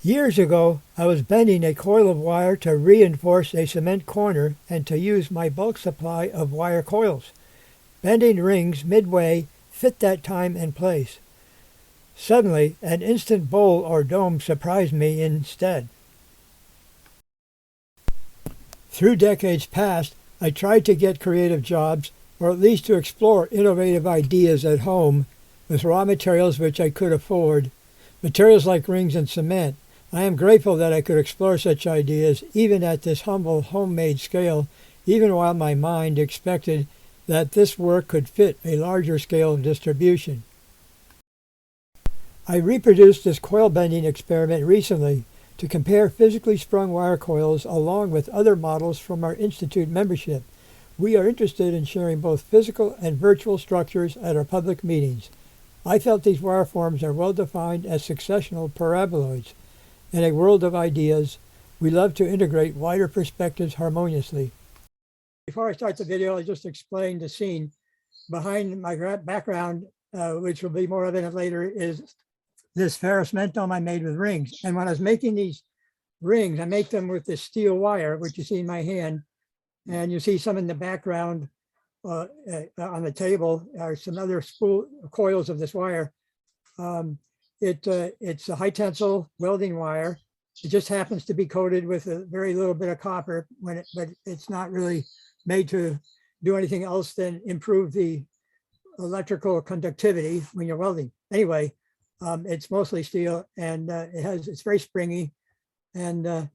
Years ago, I was bending a coil of wire to reinforce a cement corner and to use my bulk supply of wire coils. Bending rings midway fit that time and place. Suddenly, an instant bowl or dome surprised me instead. Through decades past, I tried to get creative jobs, or at least to explore innovative ideas at home with raw materials which I could afford, materials like rings and cement. I am grateful that I could explore such ideas even at this humble homemade scale, even while my mind expected that this work could fit a larger scale of distribution. I reproduced this coil bending experiment recently to compare physically sprung wire coils along with other models from our Institute membership. We are interested in sharing both physical and virtual structures at our public meetings. I felt these wire forms are well defined as successional paraboloids. In a world of ideas, we love to integrate wider perspectives harmoniously. Before I start the video, I'll just explain the scene. Behind my background, which will be more evident later, is this ferrous cement dome I made with rings. And when I was making these rings, I make them with this steel wire, which you see in my hand. And you see some in the background on the table are some other spool coils of this wire. It's a high tensile welding wire. It just happens to be coated with a very little bit of copper, but it's not really made to do anything else than improve the electrical conductivity when you're welding. Anyway, it's mostly steel, and it's very springy. And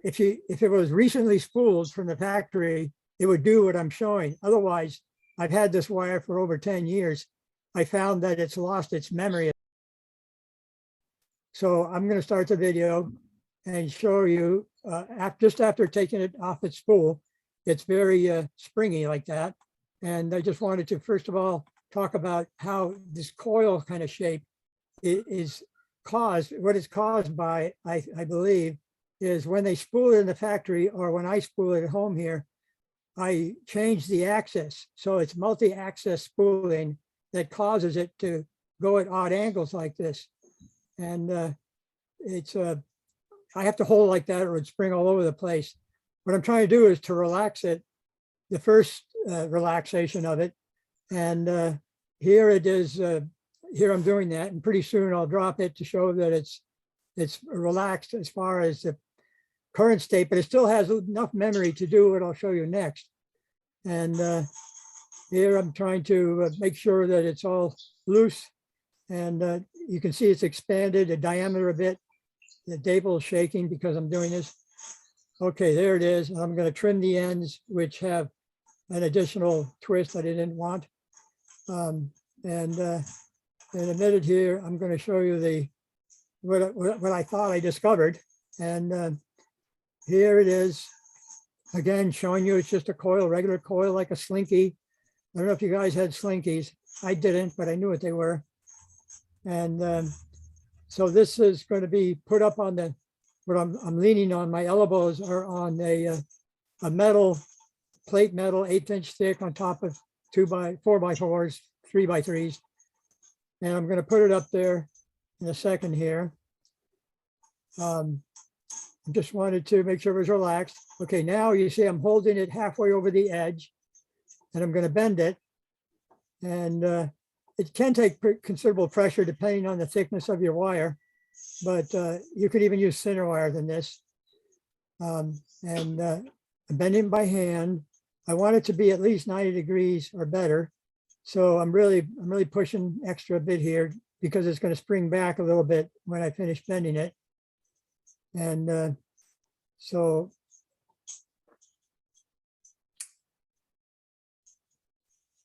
if it was recently spooled from the factory, it would do what I'm showing. Otherwise, I've had this wire for over 10 years. I found that it's lost its memory. So I'm going to start the video and show you just after taking it off its spool. It's very springy like that. And I just wanted to, first of all, talk about how this coil kind of shape is caused. What it's caused by, I believe, is when they spool it in the factory or when I spool it at home here, I change the axis. So it's multi-axis spooling that causes it to go at odd angles like this. And I have to hold like that or it would spring all over the place. What I'm trying to do is to relax it, the first relaxation of it. And here it is, here I'm doing that. And pretty soon I'll drop it to show that it's relaxed as far as the current state, but it still has enough memory to do what I'll show you next. And here I'm trying to make sure that it's all loose. And you can see it's expanded the diameter a bit. The table is shaking because I'm doing this. Okay, there it is. I'm going to trim the ends, which have an additional twist that I didn't want. And in a minute here, I'm going to show you what I thought I discovered. And here it is, again, showing you it's just a coil, regular coil, like a slinky. I don't know if you guys had slinkies. I didn't, but I knew what they were. And so this is going to be put up on what I'm leaning on. My elbows are on a metal, plate metal, 1/8 inch thick on top of 4x4s, 3x3s. And I'm going to put it up there in a second here. I just wanted to make sure it was relaxed. Okay, now you see I'm holding it halfway over the edge and I'm going to bend it. And it can take considerable pressure depending on the thickness of your wire, but you could even use thinner wire than this. I'm bending by hand. I want it to be at least 90 degrees or better. So I'm really pushing extra bit here because it's going to spring back a little bit when I finish bending it. And so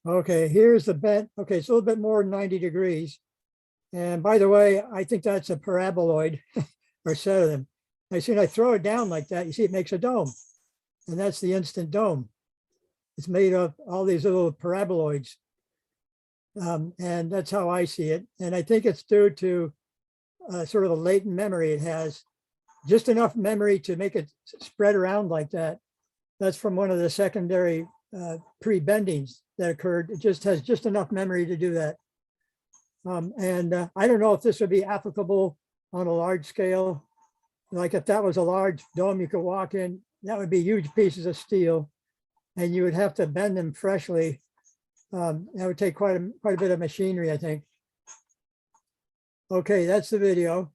okay, here's the bent. Okay, it's a little bit more than 90 degrees. And by the way, I think that's a paraboloid or set of them. As soon as I throw it down like that, you see it makes a dome. And that's the instant dome. It's made of all these little paraboloids. And that's how I see it. And I think it's due to sort of a latent memory it has. Just enough memory to make it spread around like that. That's from one of the secondary pre-bendings that occurred. It just has just enough memory to do that. I don't know if this would be applicable on a large scale. Like if that was a large dome you could walk in, that would be huge pieces of steel, and you would have to bend them freshly. That would take quite a bit of machinery, I think. Okay, that's the video.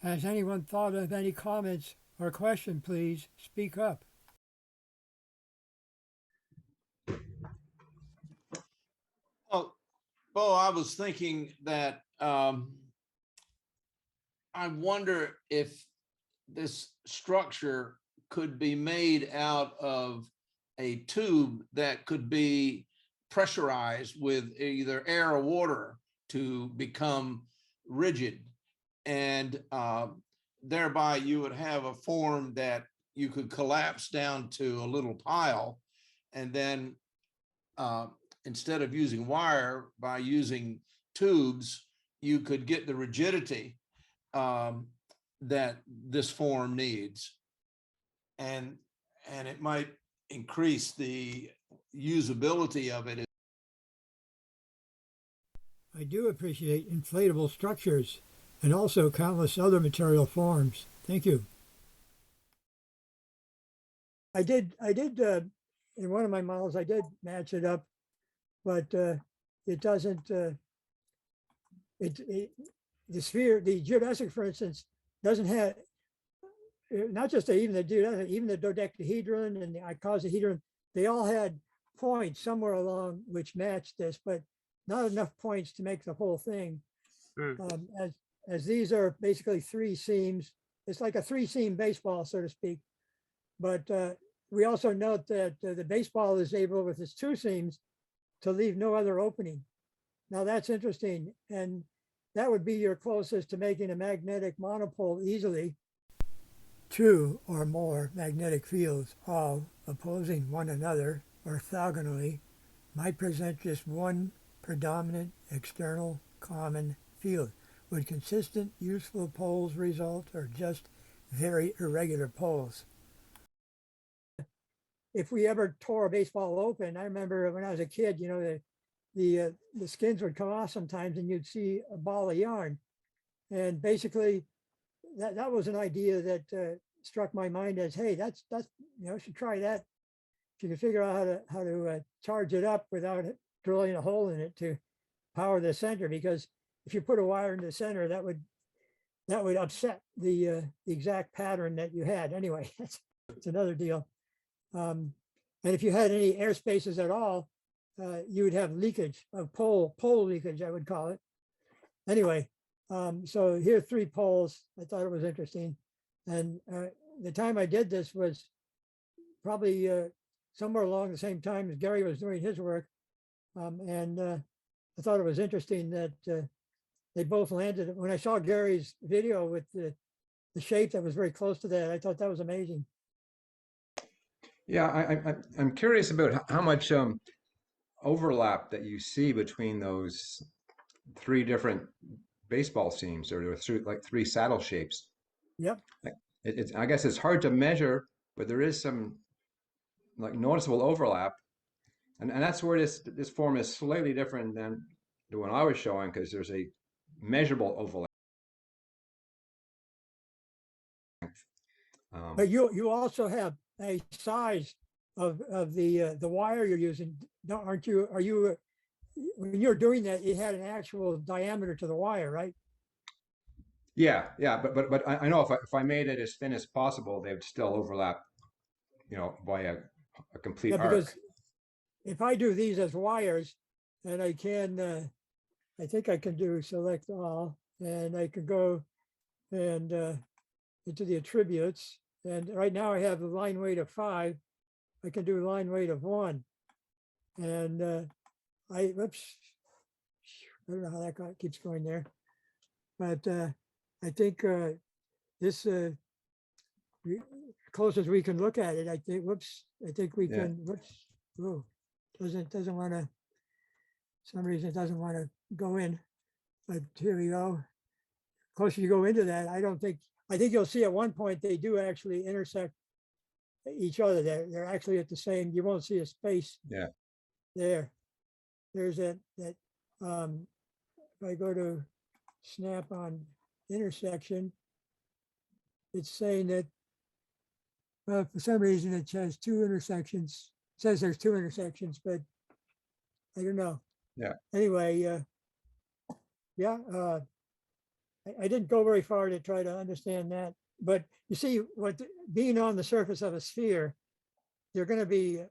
Has anyone thought of any comments or question? Please speak up. Well, Bo, I was thinking that I wonder if this structure could be made out of a tube that could be pressurized with either air or water to become rigid. And thereby you would have a form that you could collapse down to a little pile. And then instead of using wire, by using tubes, you could get the rigidity that this form needs. And it might increase the usability of it. I do appreciate inflatable structures and also countless other material forms. Thank you. I did in one of my models, I did match it up, but it doesn't, the sphere, the geodesic, for instance, doesn't have, not just even the geodesic, even the dodecahedron and the icosahedron, they all had points somewhere along which matched this, but not enough points to make the whole thing. As these are basically three seams, it's like a three-seam baseball, so to speak. But we also note that the baseball is able, with its two seams, to leave no other opening. Now that's interesting, and that would be your closest to making a magnetic monopole easily. Two or more magnetic fields, all opposing one another orthogonally, might present just one predominant external common field. Would consistent, useful poles result, or just very irregular poles? If we ever tore a baseball open, I remember when I was a kid, you know, the skins would come off sometimes and you'd see a ball of yarn. And basically that was an idea that struck my mind as, hey, that's, you know, should try that. If you can figure out how to charge it up without drilling a hole in it to power the center, because if you put a wire in the center, that would upset the exact pattern that you had. Anyway, it's another deal. And if you had any air spaces at all, you would have leakage of pole leakage, I would call it. Anyway, so here are three poles. I thought it was interesting. And the time I did this was probably somewhere along the same time as Gary was doing his work. And I thought it was interesting that they both landed. When I saw Gary's video with the shape that was very close to that, I thought that was amazing. Yeah, I'm curious about how much overlap that you see between those three different baseball seams, or like three saddle shapes. Yep. I guess it's hard to measure, but there is some like noticeable overlap, and that's where this form is slightly different than the one I was showing, because there's a measurable overlap. But you also have a size of the wire you're using, aren't you? Are you, when you're doing that, it had an actual diameter to the wire, right? Yeah, but I know if I made it as thin as possible, they would still overlap, you know, by a complete arc. Because if I do these as wires, and I can, I think I can do select all, and I can go and into the attributes. And right now I have a line weight of 5. I can do a line weight of 1. And whoops, I don't know how that keeps going there. But I think this, closest we can look at it, I think, whoops, I think we can, whoops, oh, doesn't want to, some reason it doesn't want to go in. But here we go. Closer you go into that, I think you'll see at one point they do actually intersect each other. They're actually at the same, you won't see a space. Yeah. There's that if I go to snap on intersection, it's saying that for some reason it says two intersections, says there's two intersections, but I don't know. Yeah. Anyway, yeah, I didn't go very far to try to understand that, but you see what being on the surface of a sphere, they're going to be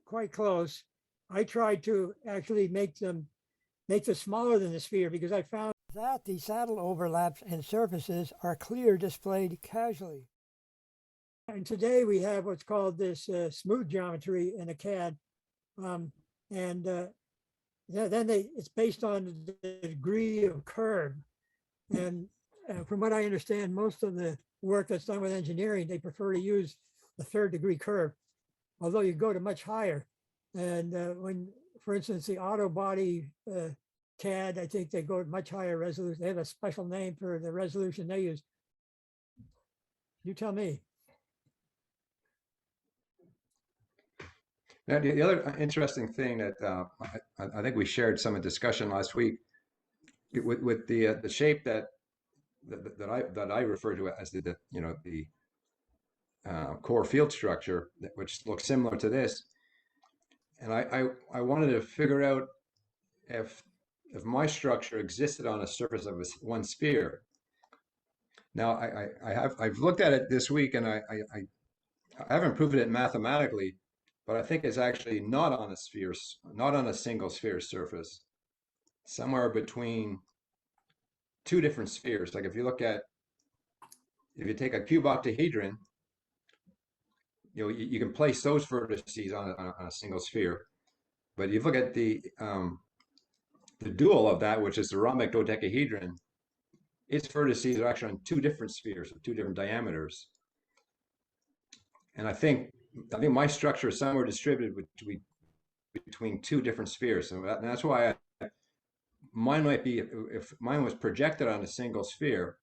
quite close. I tried to actually make them smaller than the sphere because I found that the saddle overlaps and surfaces are clear displayed casually. And today we have what's called this smooth geometry in a CAD. It's based on the degree of curve. And from what I understand, most of the work that's done with engineering, they prefer to use the third degree curve, although you go to much higher. And when, for instance, the auto body CAD, I think they go to much higher resolution. They have a special name for the resolution they use. You tell me. Now, the other interesting thing that I think we shared some discussion last week with the shape that I refer to as the core field structure, which looks similar to this. And I wanted to figure out if my structure existed on a surface of one sphere. Now I've looked at it this week, and I haven't proven it mathematically, but I think it's actually not on a sphere, not on a single sphere surface, somewhere between two different spheres. Like if you take a cube octahedron, you can place those vertices on a single sphere. But if you look at the dual of that, which is the rhombic dodecahedron, its vertices are actually on two different spheres of two different diameters. And I think my structure is somewhere distributed between two different spheres. So that's why mine might be, if mine was projected on a single sphere,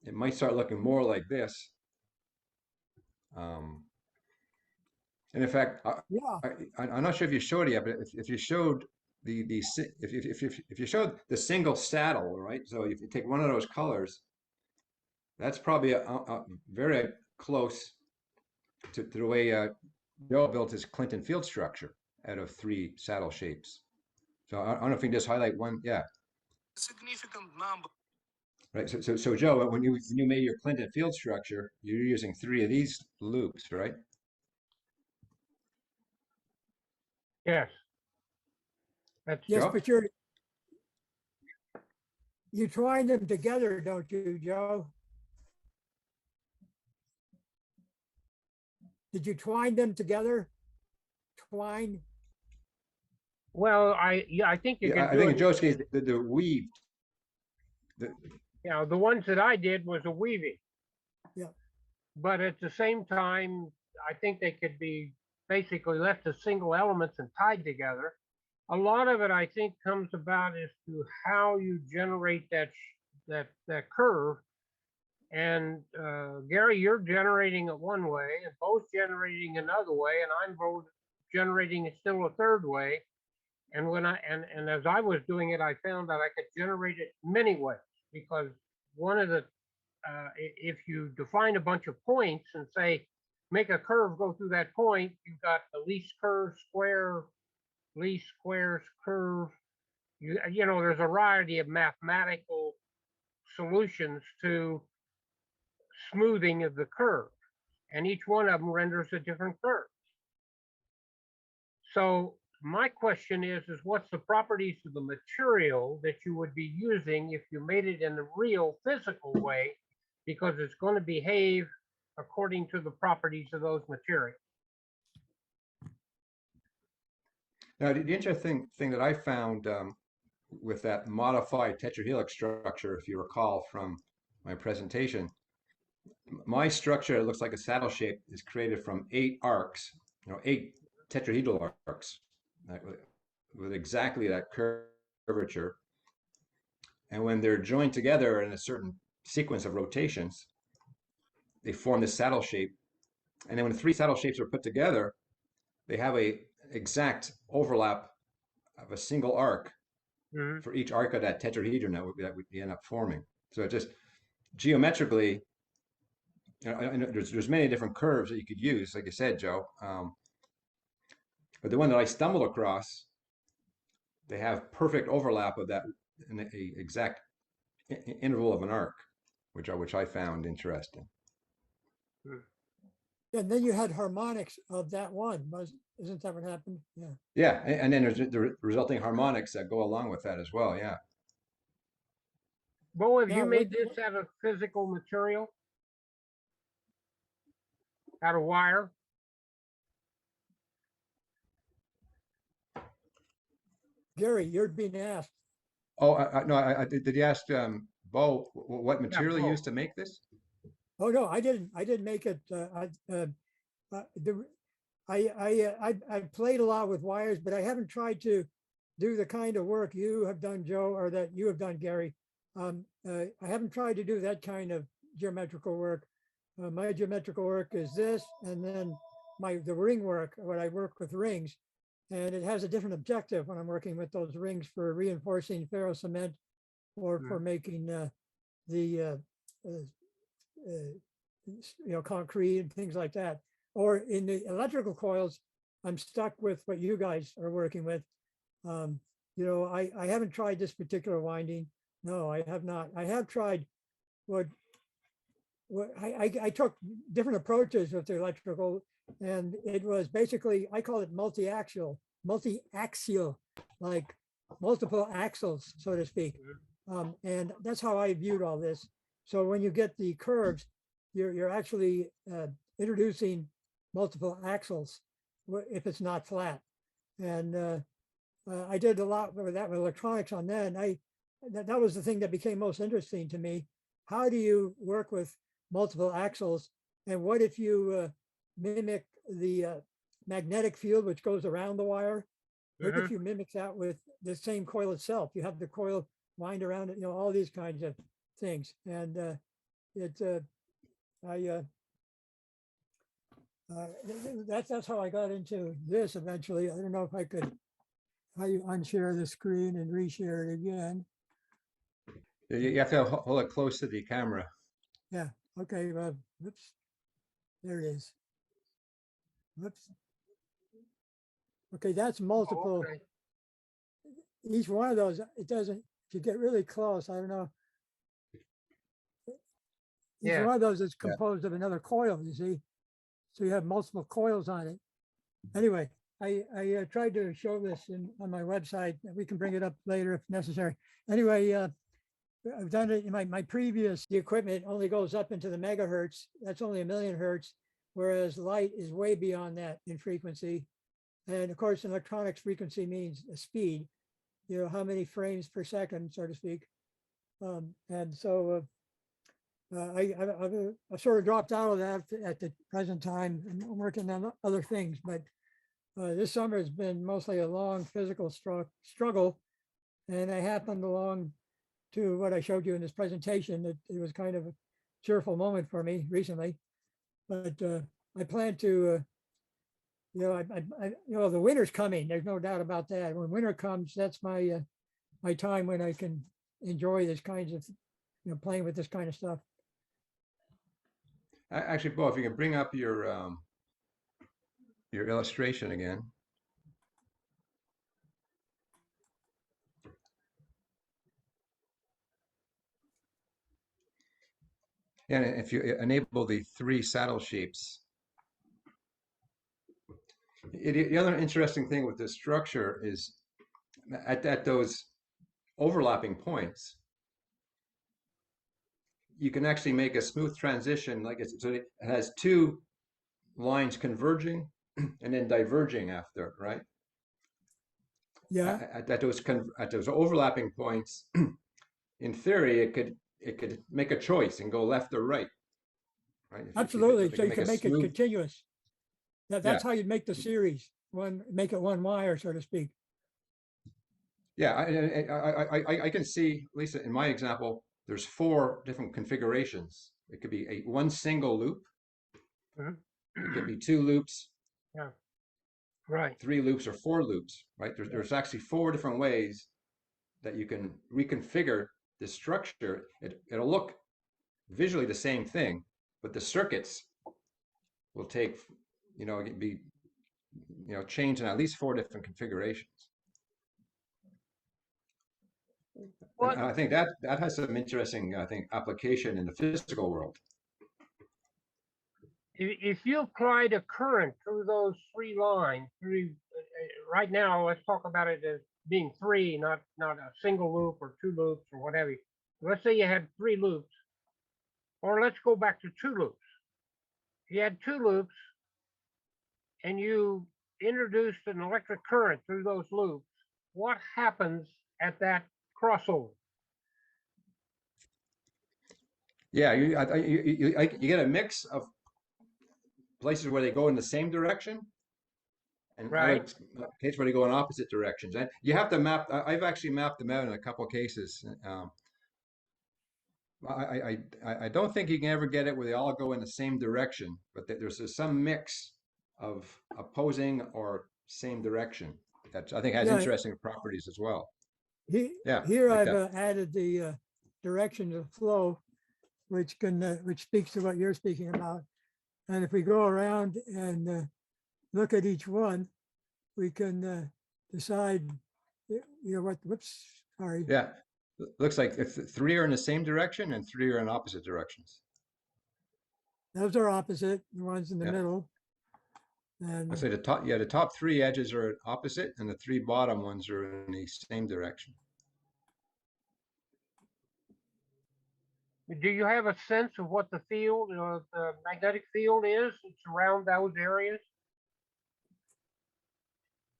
it might start looking more like this. And in fact, I'm not sure if you showed it yet, but if you showed if you showed the single saddle, right? So if you take one of those colors, that's probably a very close to the way Joe built his Clinton field structure out of three saddle shapes. So I don't know if you can just highlight one. Yeah. Significant number. Right. So Joe, when you made your Clinton field structure, you're using three of these loops, right? Yes. That's Yes, Joe? but you twine them together, don't you, Joe? Did you twine them together? Twine? well, I think you Yeah, can I do think in it. Joe's case, the weaved. The ones that I did was a weaving. Yeah. But at the same time, I think they could be basically left as single elements and tied together. A lot of it, I think, comes about as to how you generate that curve. And Gary, you're generating it one way, and Bo's generating another way, and I'm both generating it still a third way. And when and as I was doing it, I found that I could generate it many ways, because one of the if you define a bunch of points and say make a curve go through that point, you've got the least curve square, least squares curve. You know, there's a variety of mathematical solutions to smoothing of the curve, and each one of them renders a different curve. So my question is what's the properties of the material that you would be using if you made it in the real physical way, because it's going to behave according to the properties of those materials. Now, the interesting thing that I found with that modified tetrahelix structure, if you recall from my presentation, my structure, it looks like a saddle shape, is created from 8 arcs, 8 tetrahedral arcs with exactly that curvature. And when they're joined together in a certain sequence of rotations, they form this saddle shape. And then when the 3 saddle shapes are put together, they have a exact overlap of a single arc Mhm. for each arc of that tetrahedron that we end up forming. So it just geometrically, I know there's many different curves that you could use, like you said, Joe. But the one that I stumbled across, they have perfect overlap of that in a exact interval of an arc, which I found interesting. And then you had harmonics of that one, isn't that what happened? Yeah. Yeah, and then there's the resulting harmonics that go along with that as well. Yeah. Bo, have Now, you what, made this out of physical material? Out of wire? Gary, you're being asked. Oh, no, did you ask Bo what material you Bo. used to make this? Oh, no, I didn't make it. I played a lot with wires, but I haven't tried to do the kind of work you have done, Joe, or that you have done, Gary. I haven't tried to do that kind of geometrical work. My geometrical work is this, and then the ring work, when I work with rings, and it has a different objective when I'm working with those rings for reinforcing ferro cement or for making the concrete and things like that. Or in the electrical coils, I'm stuck with what you guys are working with. I haven't tried this particular winding. No, I have not. I have tried what I took different approaches with the electrical, and it was basically, I call it multi-axial, like multiple axles, so to speak. And that's how I viewed all this. So when you get the curves, you're actually introducing multiple axles if it's not flat. And I did a lot with that with electronics on that. And that was the thing that became most interesting to me. How do you work with multiple axles? And what if you mimic the magnetic field which goes around the wire? What if you mimic that with the same coil itself? You have the coil wind around it, all these kinds of things. And that's how I got into this eventually. I don't know if I could unshare the screen and reshare it again. You have to hold it close to the camera. Yeah. Okay. Whoops. There it is. Whoops. Okay, that's multiple. Okay. Each one of those, it doesn't. If you get really close, I don't know. Each Yeah. one of those is composed of another coil. You see, so you have multiple coils on it. Anyway, I tried to show this on my website. We can bring it up later if necessary. Anyway, I've done it in my previous. The equipment only goes up into the megahertz. That's only 1,000,000 hertz, whereas light is way beyond that in frequency. And of course, in electronics, frequency means a speed. How many frames per second, so to speak. And so I sort of dropped out of that at the present time and I'm working on other things. But this summer has been mostly a long physical struggle. And I happened along to what I showed you in this presentation. It was kind of a cheerful moment for me recently. But I plan to, the winter's coming. There's no doubt about that. When winter comes, that's my my time when I can enjoy this kinds of, playing with this kind of stuff. Actually, Bo, if you can bring up your illustration again. And if you enable the 3 saddle shapes. The other interesting thing with this structure is at those overlapping points, you can actually make a smooth transition. So it has 2 lines converging and then diverging after, right? Yeah, At those overlapping points, in theory, it could make a choice and go left or right. Right? absolutely. So you make can a make it smooth, continuous. That's Yeah. how you'd make the series, make it one wire, so to speak. yeah. I can see, at least in my example, there's 4 different configurations. It could be one single loop. Mhm. It could be 2 loops, Yeah. Right. 3 loops, or 4 loops. Right? There's actually 4 different ways that you can reconfigure the structure. It'll look visually the same thing, but the circuits will take, be, changed in at least 4 different configurations. Well, And I think that has some interesting, I think, application in the physical world. if you applied a current through those 3 lines, right now, let's talk about it as being 3, not a single loop or 2 loops or whatever. Let's say you had 3 loops, or let's go back to 2 loops. If you had 2 loops and you introduced an electric current through those loops, what happens at that crossover? Yeah, you get a mix of places where they go in the same direction, and Right. other cases where they go in opposite directions. And you have to map. I've actually mapped them out in a couple of cases. I don't think you can ever get it where they all go in the same direction, but there's some mix of opposing or same direction that I think has Yeah. interesting properties as well. Yeah, Here like I've that. added the direction of flow, which speaks to what you're speaking about. And if we go around and look at each one, we can decide, whoops, sorry. Yeah, looks like if 3 are in the same direction and 3 are in opposite directions. Those are opposite, the ones in the Yeah. middle. And I say the top 3 edges are opposite, and the 3 bottom ones are in the same direction. Do you have a sense of what the field, the magnetic field is around those areas?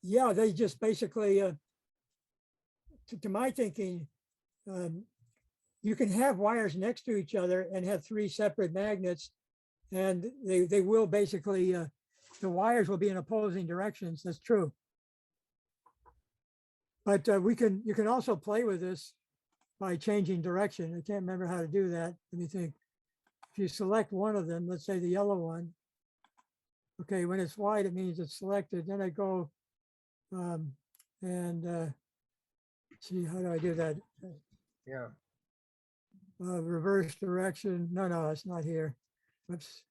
yeah, they just basically, to my thinking, you can have wires next to each other and have 3 separate magnets, and they will basically, the wires will be in opposing directions. That's true. But you can also play with this by changing direction. I can't remember how to do that. Let me think. If you select one of them, let's say the yellow one. Okay, when it's white, it means it's selected. Then I go and see, how do I do that? Yeah. Reverse direction. No, it's not here. Whoops.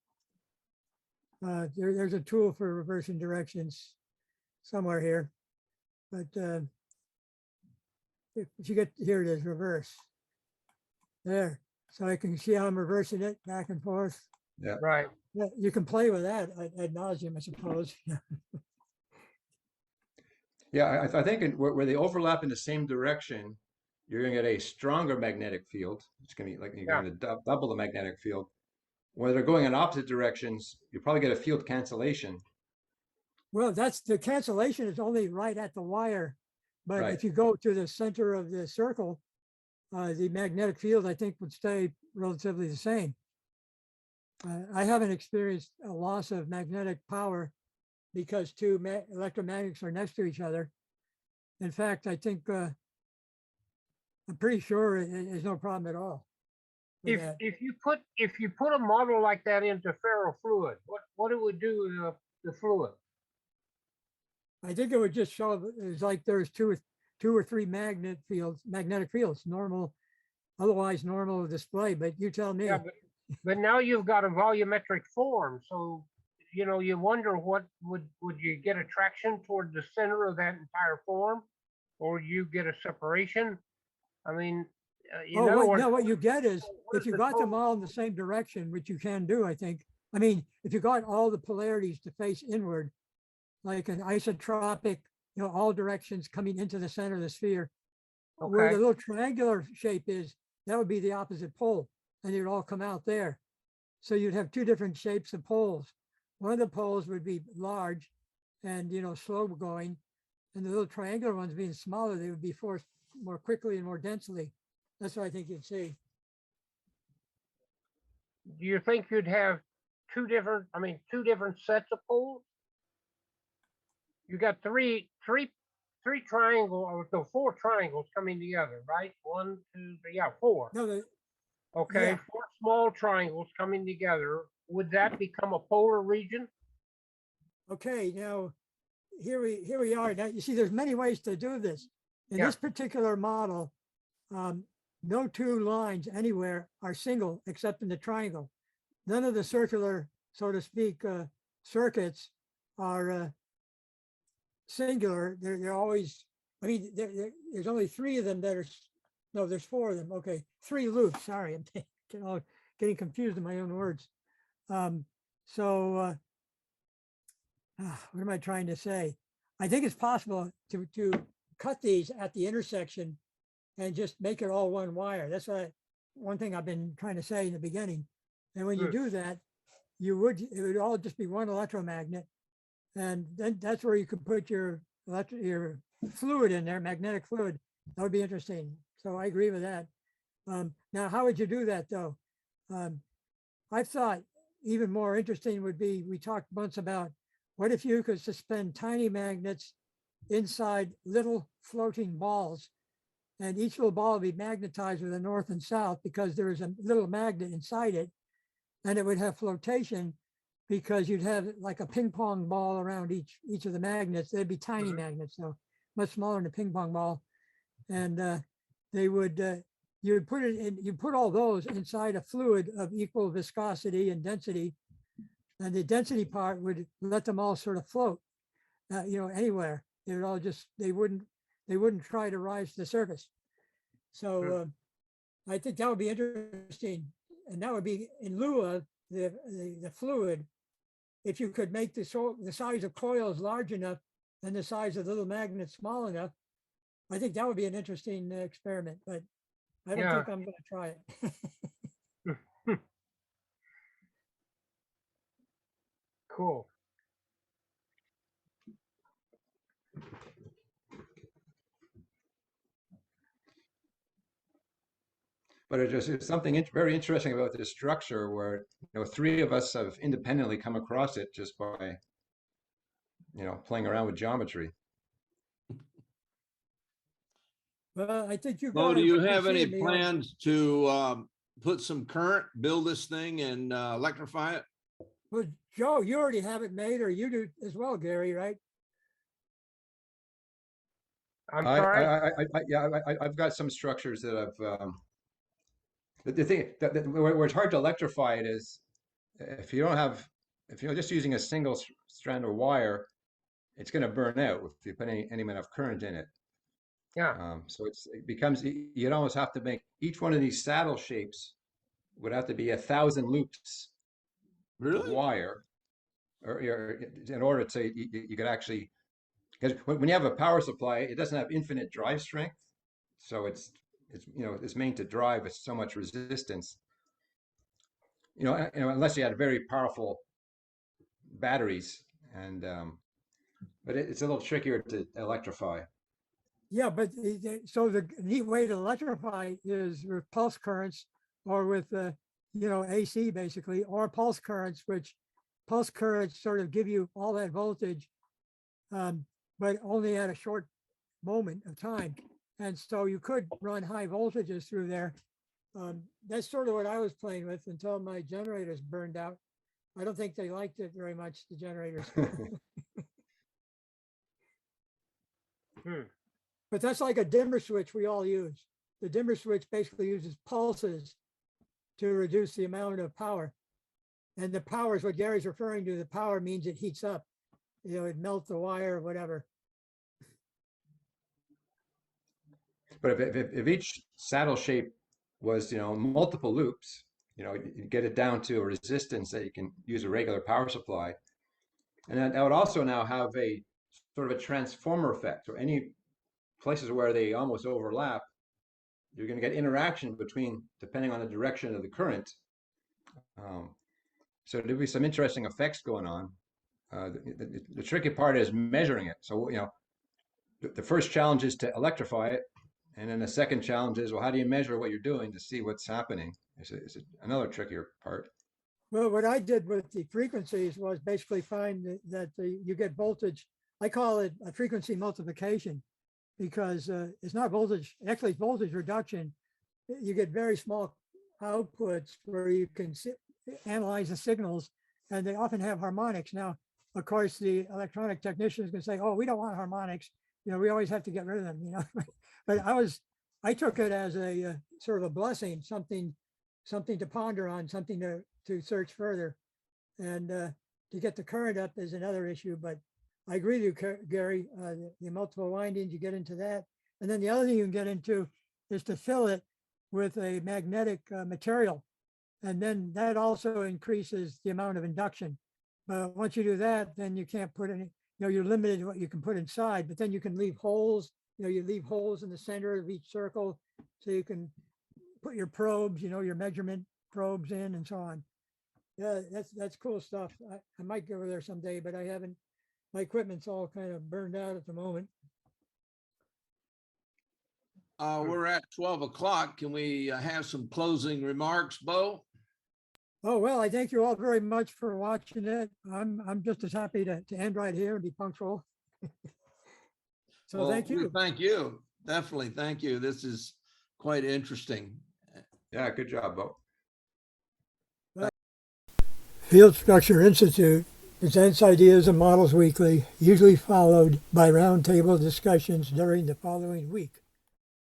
There's a tool for reversing directions somewhere here. But if you get, here it is, reverse. There. So I can see how I'm reversing it back and forth. Yeah. Right. Yeah, you can play with that ad nauseum, I suppose. Yeah, I think where they overlap in the same direction, you're going to get a stronger magnetic field. It's going to be like you're going to double the magnetic field. Where they're going in opposite directions, you probably get a field cancellation. Well, that's the cancellation is only right at the wire. But Right. if you go to the center of the circle, the magnetic field, I think, would stay relatively the same. I haven't experienced a loss of magnetic power because 2 electromagnets are next to each other. In fact, I think I'm pretty sure there's no problem at all. If you put a model like that into ferrofluid, what it would do to the fluid? I think it would just show it's like there's two or three magnetic fields, normal, otherwise normal display. But you tell me. Yeah, but now you've got a volumetric form, so you wonder what would you get attraction toward the center of that entire form, or you get a separation? I mean, what you get is if you got them all in the same direction, which you can do, I think. I mean, if you got all the polarities to face inward, like an isotropic, all directions coming into the center of the sphere, where the little triangular shape is, that would be the opposite pole, and it would all come out there. So you'd have 2 different shapes of poles. One of the poles would be large and slow going, and the little triangular ones being smaller, they would be forced more quickly and more densely. That's what I think you'd see. Do you think you'd have 2 different sets of poles? You got three triangle, or so 4 triangles coming together, right? 1, 2, 3, 4. No, Okay, yeah. 4 small triangles coming together. Would that become a polar region? Okay, now here we are. Now you see, there's many ways to do this. In Yeah. this particular model, no two lines anywhere are single except in the triangle. None of the circular, so to speak, circuits are singular. They're always, I mean, there's only three of them that are, no, there's four of them. Okay, three loops. Sorry, I'm getting confused in my own words. So what am I trying to say? I think it's possible to cut these at the intersection and just make it all one wire. That's one thing I've been trying to say in the beginning. And when you do that, it would all just be one electromagnet. And then that's where you could put your fluid in there, magnetic fluid. That would be interesting. So I agree with that. Now, how would you do that though? I thought even more interesting would be, we talked once about what if you could suspend tiny magnets inside little floating balls, and each little ball would be magnetized with the north and south because there is a little magnet inside it, and it would have flotation because you'd have like a ping pong ball around each of the magnets. They'd be tiny magnets, so much smaller than a ping pong ball. And they would, you would put it in, you put all those inside a fluid of equal viscosity and density. And the density part would let them all sort of float, anywhere. They would all just, they wouldn't try to rise to the surface. So I think that would be interesting. And that would be in lieu of the fluid. If you could make the size of coils large enough and the size of the little magnets small enough, I think that would be an interesting experiment, but I don't think I'm going to try it. Cool. But it's something very interesting about this structure where, three of us have independently come across it just by, playing around with geometry. Well, I think you Bo, guys. do you can have see any me plans to put some current, build this thing and electrify it? Well, Joe, you already have it made, or you do as well, Gary, right? I'm sorry. I've got some structures that I've. The thing that where it's hard to electrify it is if you're just using a single strand of wire, it's going to burn out if you put any amount of current in it. Yeah. So it becomes, you'd almost have to make each one of these saddle shapes would have to be 1,000 loops of Really? wire, or in order to you could actually, because when you have a power supply, it doesn't have infinite drive strength, so it's meant to drive with so much resistance. Unless you had very powerful batteries, and but it's a little trickier to electrify. Yeah, but so the neat way to electrify is with pulse currents, or with AC basically, or pulse currents, which pulse currents sort of give you all that voltage, but only at a short moment of time. And so you could run high voltages through there. That's sort of what I was playing with until my generators burned out. I don't think they liked it very much, the generators. But that's like a dimmer switch we all use. The dimmer switch basically uses pulses to reduce the amount of power. And the power is what Gary's referring to. The power means it heats up. It melts the wire or whatever. But if each saddle shape was, multiple loops, you get it down to a resistance that you can use a regular power supply. And then that would also now have a sort of a transformer effect. So any places where they almost overlap, you're going to get interaction between, depending on the direction of the current. So there'll be some interesting effects going on. The tricky part is measuring it. So, the first challenge is to electrify it. And then the second challenge is, well, how do you measure what you're doing to see what's happening? It's another trickier part. Well, what I did with the frequencies was basically find that you get voltage. I call it a frequency multiplication, because it's not voltage, actually it's voltage reduction. You get very small outputs where you can analyze the signals, and they often have harmonics. Now, of course, the electronic technician is going to say, oh, we don't want harmonics. we always have to get rid of them. But I took it as a sort of a blessing, something to ponder on, something to search further. And to get the current up is another issue, but I agree with you, Gary, the multiple windings, you get into that. And then the other thing you can get into is to fill it with a magnetic material. And then that also increases the amount of induction. But once you do that, then you can't put any, you're limited to what you can put inside, but then you can leave holes, you leave holes in the center of each circle. So you can put your probes, your measurement probes in and so on. Yeah, that's cool stuff. I might go over there someday, but I haven't, my equipment's all kind of burned out at the moment. We're at 12 o'clock. Can we have some closing remarks, Bo? Oh, well, I thank you all very much for watching it. I'm just as happy to end right here and be punctual. So Well, thank we you. Thank you. Definitely. Thank you. This is quite interesting. Yeah, good job, Bo. Field Structure Institute presents Ideas and Models Weekly, usually followed by roundtable discussions during the following week.